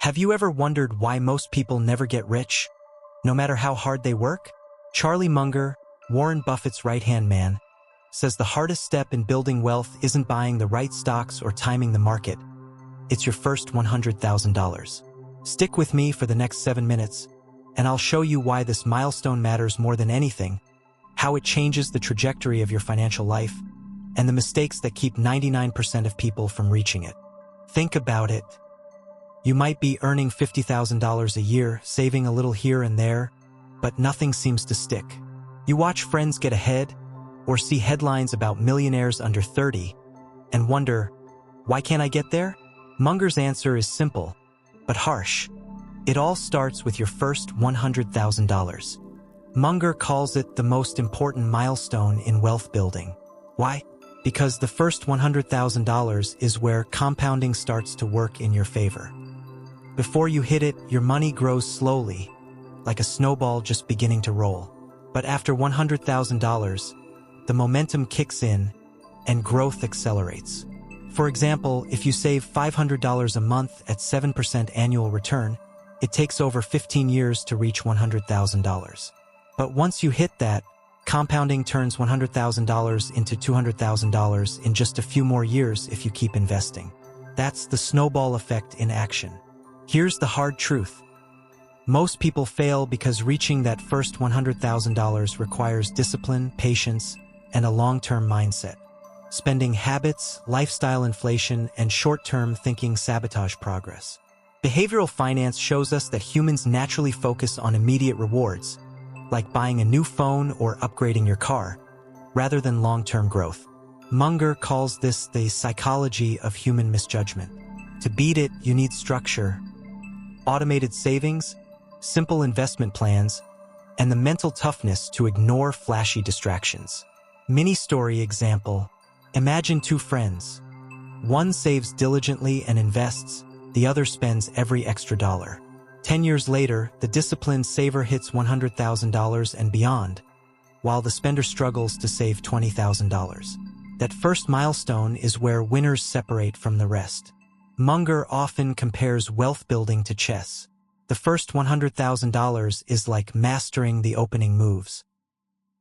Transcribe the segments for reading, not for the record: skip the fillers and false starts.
Have you ever wondered why most people never get rich, no matter how hard they work? Charlie Munger, Warren Buffett's right-hand man, says the hardest step in building wealth isn't buying the right stocks or timing the market. It's your first $100,000. Stick with me for the next 7 minutes, and I'll show you why this milestone matters more than anything, how it changes the trajectory of your financial life, and the mistakes that keep 99% of people from reaching it. Think about it. You might be earning $50,000 a year, saving a little here and there, but nothing seems to stick. You watch friends get ahead, or see headlines about millionaires under 30, and wonder, why can't I get there? Munger's answer is simple, but harsh. It all starts with your first $100,000. Munger calls it the most important milestone in wealth building. Why? Because the first $100,000 is where compounding starts to work in your favor. Before you hit it, your money grows slowly, like a snowball just beginning to roll. But after $100,000, the momentum kicks in and growth accelerates. For example, if you save $500 a month at 7% annual return, it takes over 15 years to reach $100,000. But once you hit that, compounding turns $100,000 into $200,000 in just a few more years if you keep investing. That's the snowball effect in action. Here's the hard truth. Most people fail because reaching that first $100,000 requires discipline, patience, and a long-term mindset. Spending habits, lifestyle inflation, and short-term thinking sabotage progress. Behavioral finance shows us that humans naturally focus on immediate rewards, like buying a new phone or upgrading your car, rather than long-term growth. Munger calls this the psychology of human misjudgment. To beat it, you need structure, automated savings, simple investment plans, and the mental toughness to ignore flashy distractions. Mini-story example. Imagine two friends. One saves diligently and invests, the other spends every extra dollar. 10 years later, the disciplined saver hits $100,000 and beyond, while the spender struggles to save $20,000. That first milestone is where winners separate from the rest. Munger often compares wealth building to chess. The first $100,000 is like mastering the opening moves.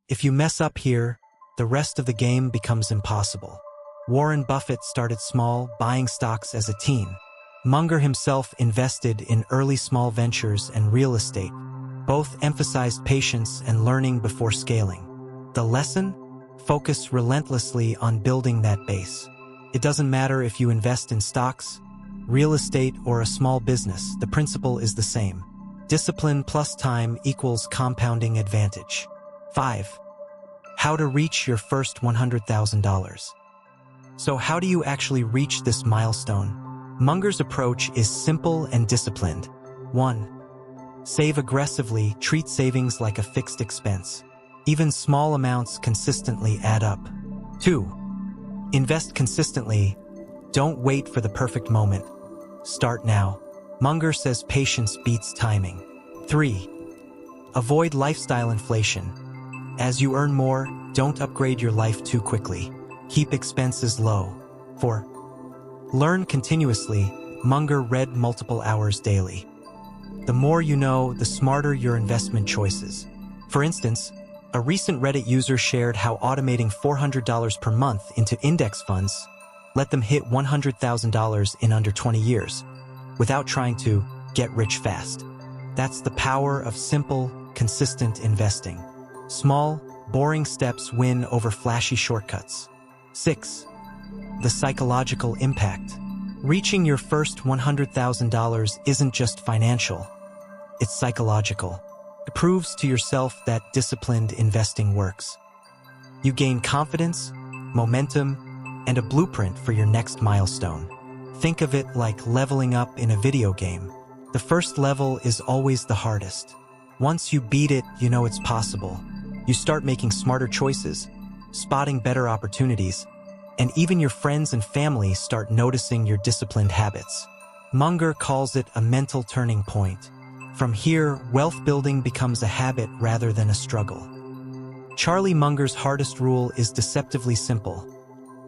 If you mess up here, the rest of the game becomes impossible. Warren Buffett started small, buying stocks as a teen. Munger himself invested in early small ventures and real estate. Both emphasized patience and learning before scaling. The lesson? Focus relentlessly on building that base. It doesn't matter if you invest in stocks, real estate, or a small business, the principle is the same. Discipline plus time equals compounding advantage. 5. How to reach your first $100,000. So how do you actually reach this milestone? Munger's approach is simple and disciplined. 1. Save aggressively, treat savings like a fixed expense. Even small amounts consistently add up. 2. Invest consistently. Don't wait for the perfect moment. Start now. Munger says patience beats timing. 3. Avoid lifestyle inflation. As you earn more, don't upgrade your life too quickly. Keep expenses low. 4. Learn continuously. Munger read multiple hours daily. The more you know, the smarter your investment choices. For instance, a recent Reddit user shared how automating $400 per month into index funds let them hit $100,000 in under 20 years, without trying to get rich fast. That's the power of simple, consistent investing. Small, boring steps win over flashy shortcuts. 6. The psychological impact. Reaching your first $100,000 isn't just financial, it's psychological. It proves to yourself that disciplined investing works. You gain confidence, momentum, and a blueprint for your next milestone. Think of it like leveling up in a video game. The first level is always the hardest. Once you beat it, you know it's possible. You start making smarter choices, spotting better opportunities, and even your friends and family start noticing your disciplined habits. Munger calls it a mental turning point. From here, wealth building becomes a habit rather than a struggle. Charlie Munger's hardest rule is deceptively simple.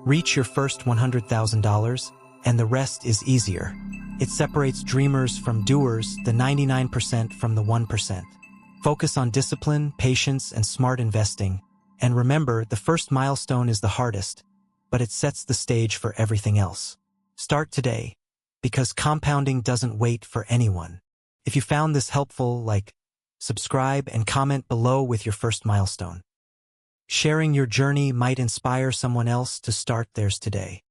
Reach your first $100,000, and the rest is easier. It separates dreamers from doers, the 99% from the 1%. Focus on discipline, patience, and smart investing. And remember, the first milestone is the hardest, but it sets the stage for everything else. Start today, because compounding doesn't wait for anyone. If you found this helpful, like, subscribe, and comment below with your first milestone. Sharing your journey might inspire someone else to start theirs today.